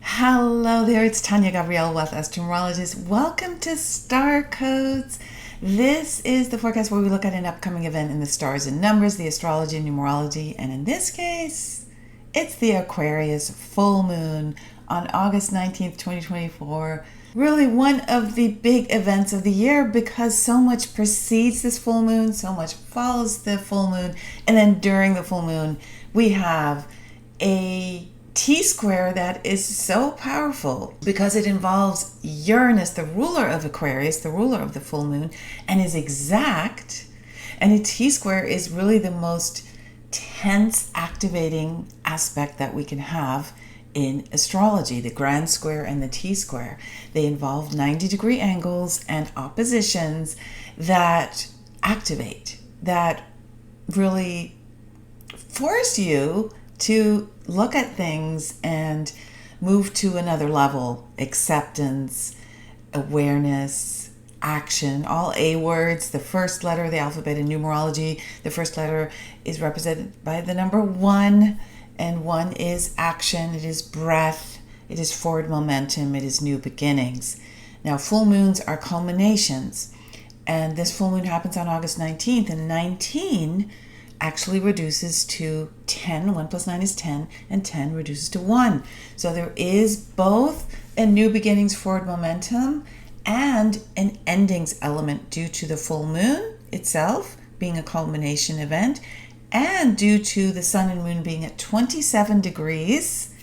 Hello there, it's Tania Gabrielle with Astro-Numerologist. Welcome to Star Codes. This is the forecast where we look at an upcoming event in the stars and numbers, the astrology and numerology, and in this case, it's the Aquarius full moon on August 19th, 2024. Really one of the big events of the year because so much precedes this full moon, so much follows the full moon, and then during the full moon, we have a T-square that is so powerful because it involves Uranus, the ruler of Aquarius, the ruler of the full moon, and is exact. And a T-square is really the most tense activating aspect that we can have in astrology, the grand square and the T-square. They involve 90-degree angles and oppositions that activate, that really force you to look at things and move to another level. Acceptance, awareness, action, all A words. The first letter of the alphabet in numerology, the first letter is represented by the number 1, and 1 is action, it is breath, it is forward momentum, it is new beginnings. Now, full moons are culminations, and this full moon happens on August 19th, and 19 actually reduces to 10. 1 plus 9 is 10, and 10 reduces to 1. So there is both a new beginnings forward momentum and an endings element due to the full moon itself being a culmination event, and due to the sun and moon being at 27 degrees,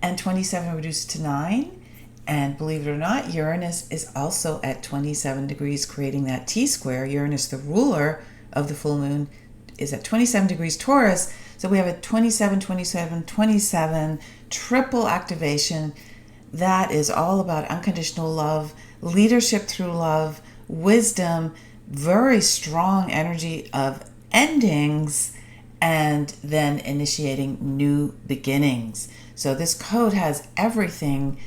and 27 reduced to 9. And believe it or not, Uranus is also at 27 degrees, creating that T-square. Uranus, the ruler of the full moon, is at 27 degrees Taurus. So we have a 27, 27, 27 triple activation. That is all about unconditional love, leadership through love, wisdom, very strong energy of endings, and then initiating new beginnings. So this code has everything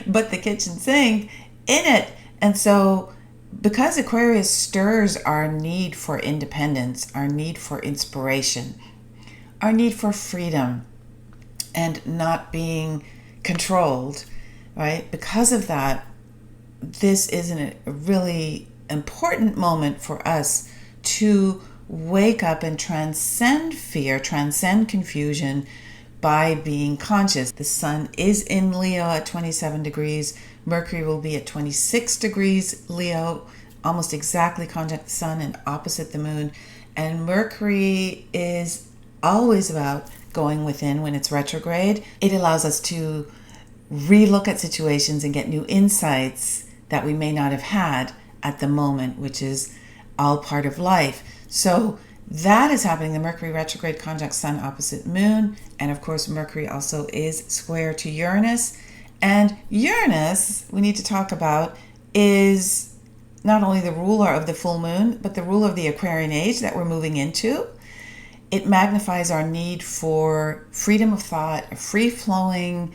but the kitchen sink in it. And so because Aquarius stirs our need for independence, our need for inspiration, our need for freedom and not being controlled, right? Because of that, this is a really important moment for us to wake up and transcend fear, transcend confusion by being conscious. The sun is in Leo at 27 degrees. Mercury will be at 26 degrees Leo, almost exactly conjunct the sun and opposite the moon. And Mercury is always about going within when it's retrograde. It allows us to relook at situations and get new insights that we may not have had at the moment, which is all part of life. So that is happening, the Mercury retrograde conjunct sun opposite moon. And of course, Mercury also is square to Uranus. And Uranus, we need to talk about, is not only the ruler of the full moon, but the ruler of the Aquarian age that we're moving into. It magnifies our need for freedom of thought, a free-flowing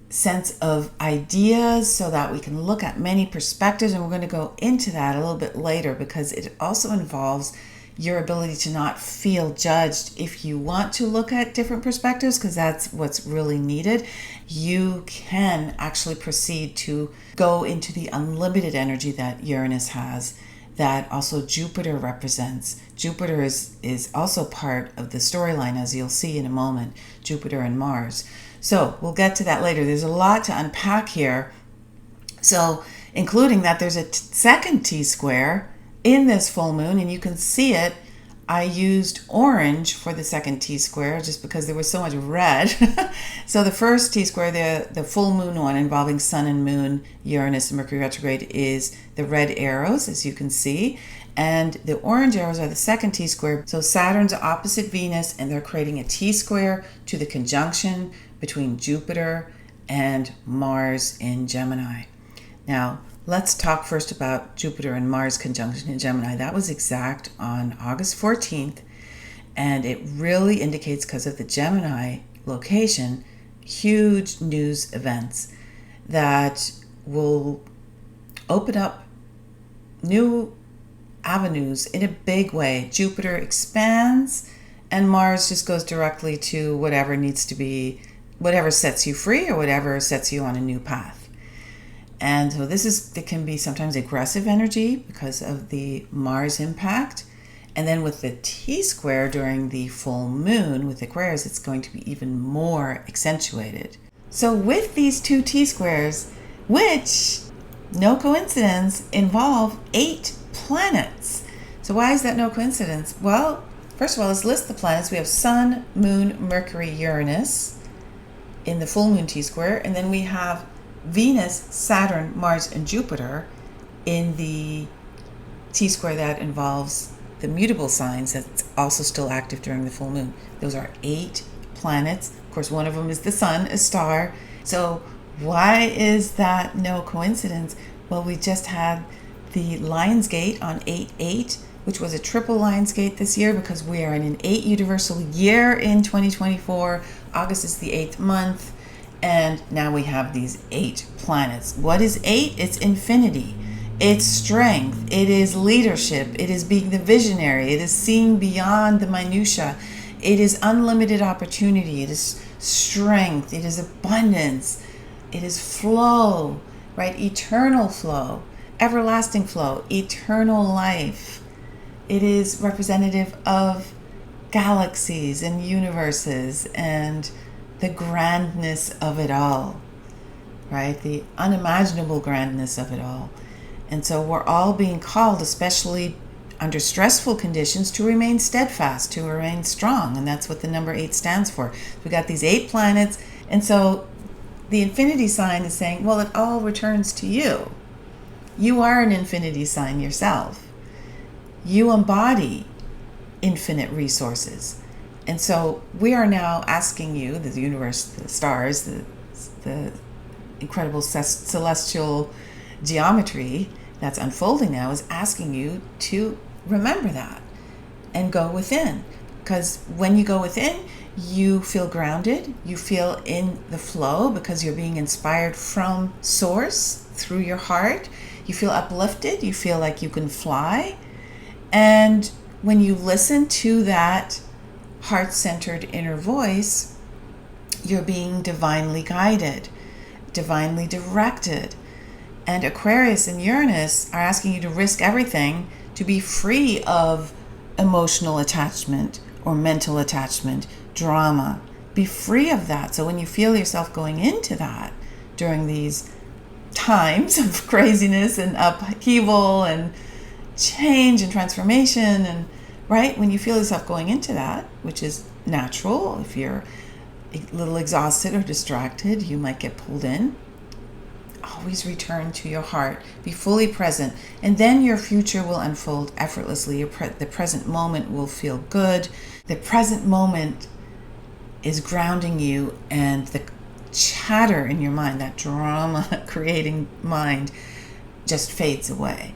sense of ideas so that we can look at many perspectives. And we're going to go into that a little bit later because it also involves your ability to not feel judged if you want to look at different perspectives, because that's what's really needed. You can actually proceed to go into the unlimited energy that Uranus has, that also Jupiter represents. Jupiter is also part of the storyline, as you'll see in a moment, Jupiter and Mars. So we'll get to that later. There's a lot to unpack here. So including that there's a second T-square in this full moon, and you can see it. I used orange for the second T-square just because there was so much red. So the first T-square, the full moon one involving sun and moon, Uranus and Mercury retrograde, is the red arrows, as you can see. And the orange arrows are the second T-square. So Saturn's opposite Venus, and they're creating a T-square to the conjunction between Jupiter and Mars in Gemini. Now, let's talk first about Jupiter and Mars conjunction in Gemini. That was exact on August 14th, and it really indicates, because of the Gemini location, huge news events that will open up new avenues in a big way. Jupiter expands, and Mars just goes directly to whatever needs to be whatever sets you free or whatever sets you on a new path. And so it can be sometimes aggressive energy because of the Mars impact. And then with the T-square during the full moon with Aquarius, it's going to be even more accentuated. So with these two T-squares, which, no coincidence, involve 8 planets. So why is that no coincidence? Well, first of all, let's list the planets. We have Sun, Moon, Mercury, Uranus in the full moon T-square. And then we have Venus, Saturn, Mars, and Jupiter in the T-square that involves the mutable signs that's also still active during the full moon. Those are 8 planets. Of course, one of them is the sun, a star. So why is that no coincidence? Well, we just had the Lionsgate on 8/8, which was a triple Lionsgate this year because we are in an 8 universal year in 2024. August is the 8th month, and now we have these 8 planets. What is 8? It's infinity. It's strength. It is leadership. It is being the visionary. It is seeing beyond the minutia. It is unlimited opportunity. It is strength. It is abundance. It is flow, right? Eternal flow, everlasting flow, eternal life. It is representative of galaxies and universes and the grandness of it all, right? The unimaginable grandness of it all. And so we're all being called, especially under stressful conditions, to remain steadfast, to remain strong. And that's what the number 8 stands for. We got these 8 planets. And so the infinity sign is saying, well, it all returns to you. You are an infinity sign yourself. You embody infinite resources. And so we are now asking you, the universe, the stars, the incredible celestial geometry that's unfolding now is asking you to remember that and go within. Because when you go within, you feel grounded, you feel in the flow because you're being inspired from source through your heart. You feel uplifted, you feel like you can fly. And when you listen to that heart-centered inner voice, you're being divinely guided, divinely directed. And Aquarius and Uranus are asking you to risk everything to be free of emotional attachment or mental attachment, drama. Be free of that. So when you feel yourself going into that during these times of craziness and upheaval and change and transformation, and right, when you feel yourself going into that, which is natural, if you're a little exhausted or distracted, you might get pulled in. Always return to your heart. Be fully present. And then your future will unfold effortlessly. The present moment will feel good. The present moment is grounding you, and the chatter in your mind, that drama creating mind, just fades away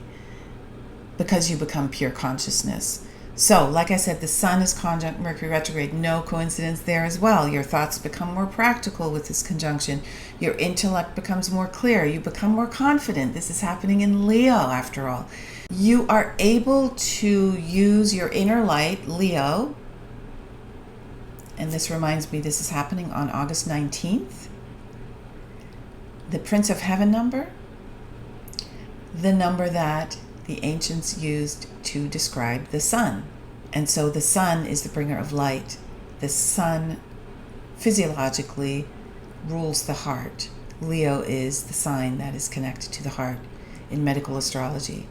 because you become pure consciousness. So, like I said, the sun is conjunct Mercury retrograde. No coincidence there as well. Your thoughts become more practical with this conjunction. Your intellect becomes more clear. You become more confident. This is happening in Leo, after all. You are able to use your inner light, Leo. And this reminds me, this is happening on August 19th. The Prince of Heaven number, the number that the ancients used to describe the sun. And so the sun is the bringer of light. The sun physiologically rules the heart. Leo is the sign that is connected to the heart in medical astrology.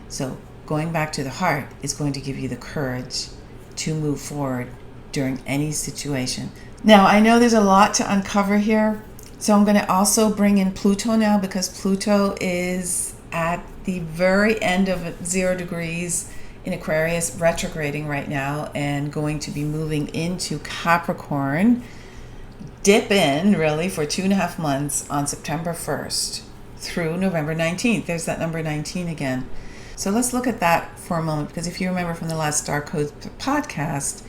So going back to the heart is going to give you the courage to move forward during any situation. Now, I know there's a lot to uncover here, so I'm going to also bring in Pluto now, because Pluto is at the very end of 0 degrees in Aquarius, retrograding right now and going to be moving into Capricorn, dip in really for 2.5 months on September 1st through November 19th. There's that number 19 again. So let's look at that for a moment, because if you remember from the last Star Codes podcast,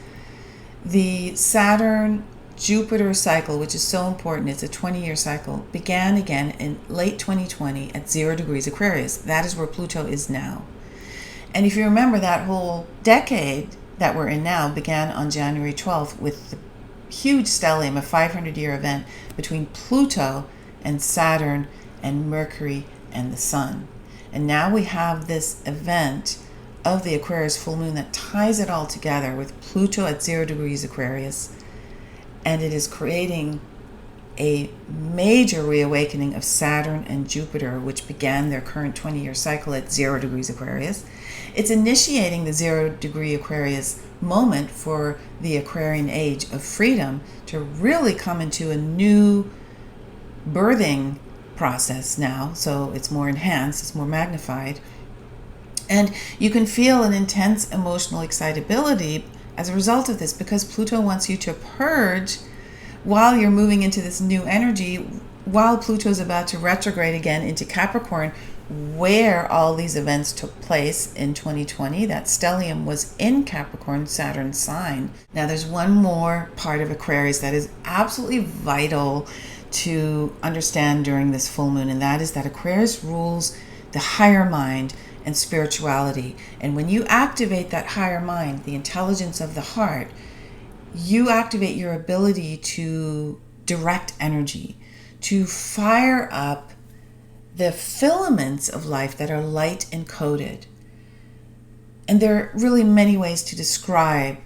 the Saturn-Jupiter cycle, which is so important, it's a 20-year cycle, began again in late 2020 at 0 degrees Aquarius. That is where Pluto is now. And if you remember, that whole decade that we're in now began on January 12th with the huge stellium, a 500-year event between Pluto and Saturn and Mercury and the Sun. And now we have this event of the Aquarius full moon that ties it all together with Pluto at 0 degrees Aquarius. And it is creating a major reawakening of Saturn and Jupiter, which began their current 20-year cycle at 0 degrees Aquarius. It's initiating the 0 degree Aquarius moment for the Aquarian age of freedom to really come into a new birthing process now. So it's more enhanced, it's more magnified. And you can feel an intense emotional excitability as a result of this, because Pluto wants you to purge while you're moving into this new energy, while Pluto is about to retrograde again into Capricorn, where all these events took place in 2020. That stellium was in Capricorn, Saturn's sign. Now there's one more part of Aquarius that is absolutely vital to understand during this full moon, and that is that Aquarius rules the higher mind and spirituality. And when you activate that higher mind, the intelligence of the heart, you activate your ability to direct energy, to fire up the filaments of life that are light encoded. And there are really many ways to describe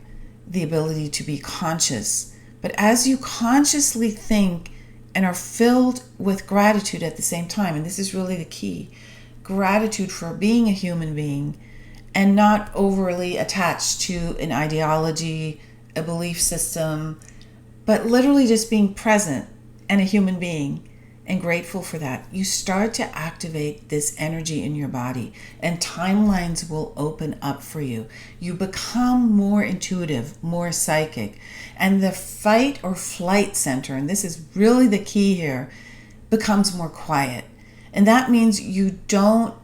the ability to be conscious. But as you consciously think and are filled with gratitude at the same time, and this is really the key, gratitude for being a human being and not overly attached to an ideology, a belief system, but literally just being present and a human being and grateful for that, you start to activate this energy in your body and timelines will open up for you. You become more intuitive, more psychic, and the fight or flight center, and this is really the key here, becomes more quiet. And that means you don't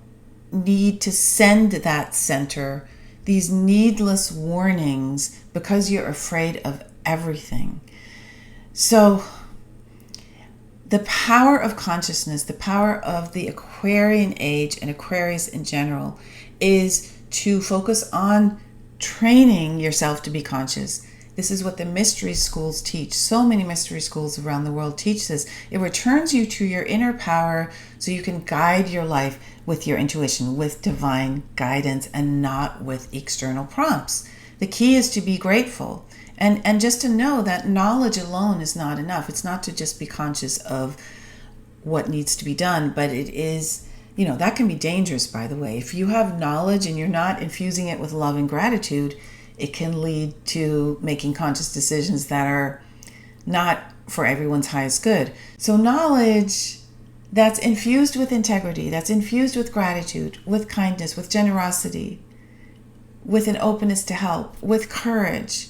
need to send that center these needless warnings because you're afraid of everything. So the power of consciousness, the power of the Aquarian age and Aquarius in general, is to focus on training yourself to be conscious. This is what the mystery schools teach. So many mystery schools around the world teach this. It returns you to your inner power so you can guide your life with your intuition, with divine guidance, and not with external prompts. The key is to be grateful and just to know that knowledge alone is not enough. It's not to just be conscious of what needs to be done, but it is, that can be dangerous, by the way. If you have knowledge and you're not infusing it with love and gratitude, it can lead to making conscious decisions that are not for everyone's highest good. So knowledge that's infused with integrity, that's infused with gratitude, with kindness, with generosity, with an openness to help, with courage,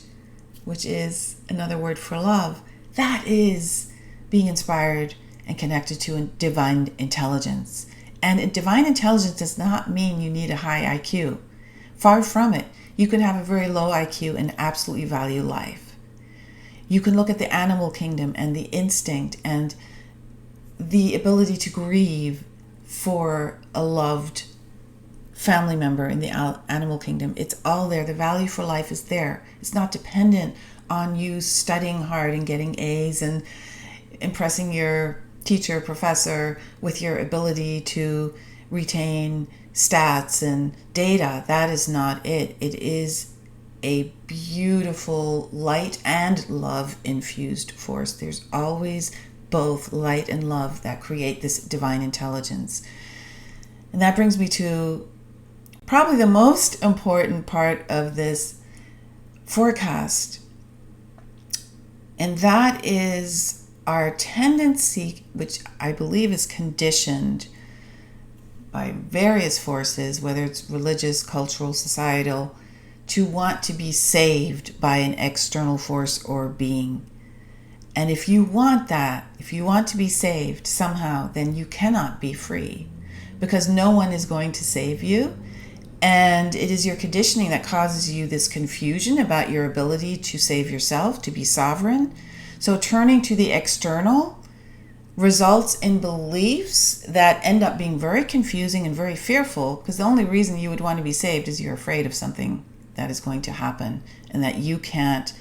which is another word for love, that is being inspired and connected to a divine intelligence. And divine intelligence does not mean you need a high IQ. Far from it. You can have a very low IQ and absolutely value life. You can look at the animal kingdom and the instinct and the ability to grieve for a loved family member in the animal kingdom. It's all there. The value for life is there. It's not dependent on you studying hard and getting A's and impressing your teacher, professor with your ability to retain stats and data. That is not it. It is a beautiful light and love infused force. There's always both light and love that create this divine intelligence. And that brings me to probably the most important part of this forecast. And that is our tendency, which I believe is conditioned by various forces, whether it's religious, cultural, societal, to want to be saved by an external force or being. And if you want that, if you want to be saved somehow, then you cannot be free, because no one is going to save you. And it is your conditioning that causes you this confusion about your ability to save yourself, to be sovereign. So turning to the external results in beliefs that end up being very confusing and very fearful, because the only reason you would want to be saved is you're afraid of something that is going to happen and that you can't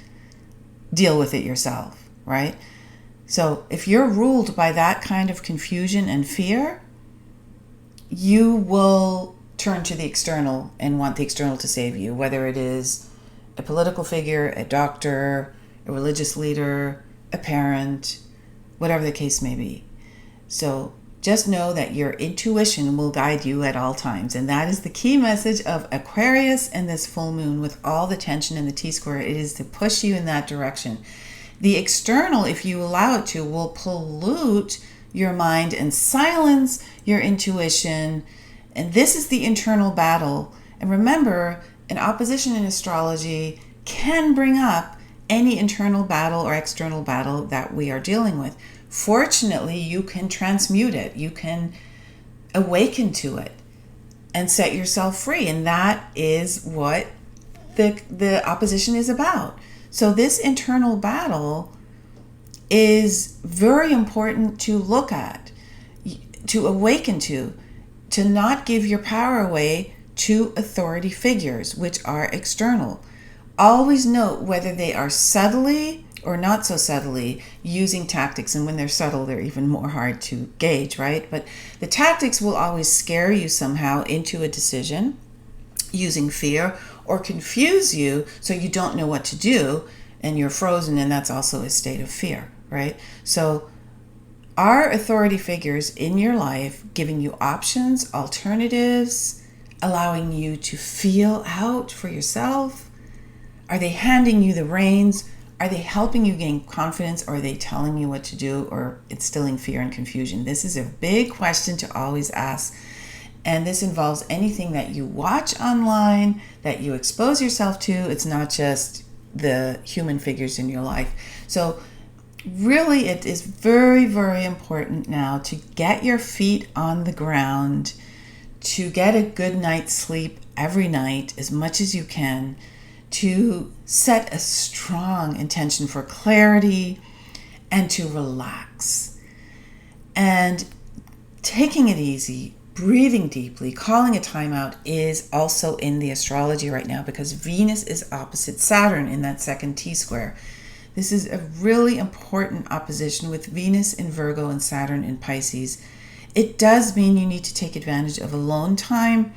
deal with it yourself, right? So if you're ruled by that kind of confusion and fear, you will turn to the external and want the external to save you, whether it is a political figure, a doctor, a religious leader, a parent, whatever the case may be. So just know that your intuition will guide you at all times. And that is the key message of Aquarius and this full moon with all the tension in the T-square. It is to push you in that direction. The external, if you allow it to, will pollute your mind and silence your intuition. And this is the internal battle. And remember, an opposition in astrology can bring up any internal battle or external battle that we are dealing with. Fortunately, you can transmute it. You can awaken to it and set yourself free. And that is what the opposition is about. So this internal battle is very important to look at, to awaken to not give your power away to authority figures, which are external. Always note whether they are subtly or not so subtly using tactics. And when they're subtle, they're even more hard to gauge, right? But the tactics will always scare you somehow into a decision using fear, or confuse you so you don't know what to do and you're frozen, and that's also a state of fear, right? So are authority figures in your life giving you options, alternatives, allowing you to feel out for yourself? Are they handing you the reins? Are they helping you gain confidence, or are they telling you what to do or instilling fear and confusion? This is a big question to always ask. And this involves anything that you watch online, that you expose yourself to. It's not just the human figures in your life. So really, it is very, very important now to get your feet on the ground, to get a good night's sleep every night as much as you can, to set a strong intention for clarity, and to relax. And taking it easy, breathing deeply, calling a timeout is also in the astrology right now, because Venus is opposite Saturn in that second T-square. This is a really important opposition with Venus in Virgo and Saturn in Pisces. It does mean you need to take advantage of alone time.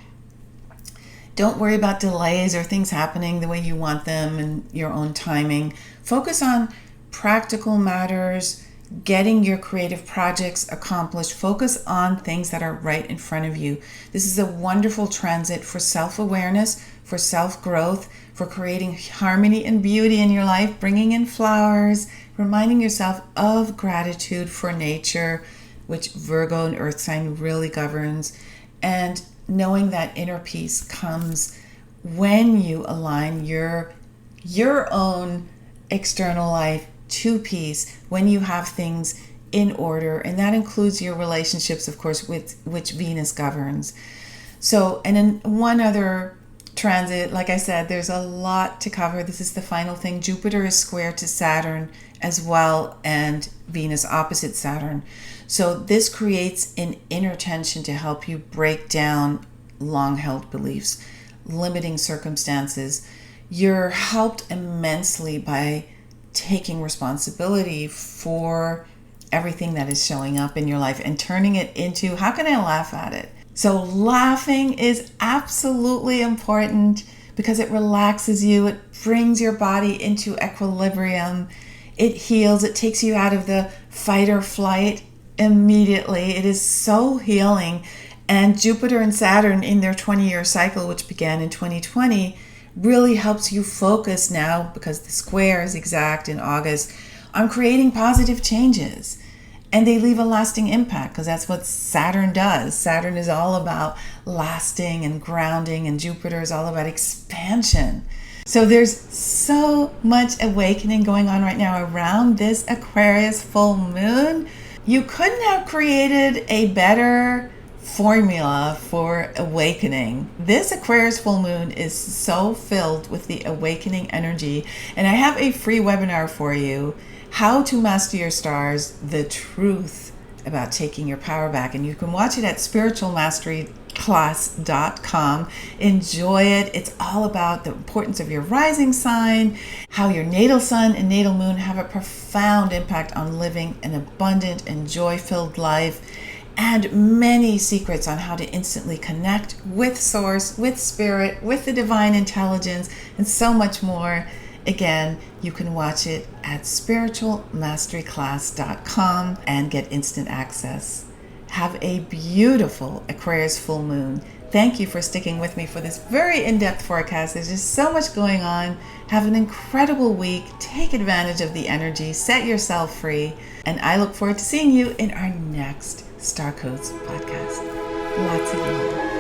Don't worry about delays or things happening the way you want them and your own timing. Focus on practical matters, getting your creative projects accomplished. Focus on things that are right in front of you. This is a wonderful transit for self-awareness, for self-growth, for creating harmony and beauty in your life, bringing in flowers, reminding yourself of gratitude for nature, which Virgo and Earth sign really governs, and knowing that inner peace comes when you align your own external life to peace, when you have things in order, and that includes your relationships, of course, with which Venus governs. So, and then one other transit, like I said, there's a lot to cover. This is the final thing. Jupiter is square to Saturn as well, and Venus opposite Saturn. So this creates an inner tension to help you break down long-held beliefs, limiting circumstances. You're helped immensely by taking responsibility for everything that is showing up in your life and turning it into, how can I laugh at it? So laughing is absolutely important because it relaxes you. It brings your body into equilibrium. It heals. It takes you out of the fight or flight immediately. It is so healing. And Jupiter and Saturn in their 20-year cycle, which began in 2020, really helps you focus now, because the square is exact in August, on creating positive changes. And they leave a lasting impact, because that's what Saturn does. Saturn is all about lasting and grounding, and Jupiter is all about expansion. So there's so much awakening going on right now around this Aquarius full moon. You couldn't have created a better formula for awakening. This Aquarius full moon is so filled with the awakening energy, and I have a free webinar for you, How to Master Your Stars, the truth about taking your power back, and you can watch it at spiritualmastery.com. masterclass.com. Enjoy it. It's all about the importance of your rising sign, how your natal sun and natal moon have a profound impact on living an abundant and joy-filled life, and many secrets on how to instantly connect with Source, with Spirit, with the divine intelligence, and so much more. Again, you can watch it at spiritualmasteryclass.com and get instant access. Have a beautiful Aquarius full moon. Thank you for sticking with me for this very in-depth forecast. There's just so much going on. Have an incredible week. Take advantage of the energy. Set yourself free. And I look forward to seeing you in our next Star Codes podcast. Lots of love.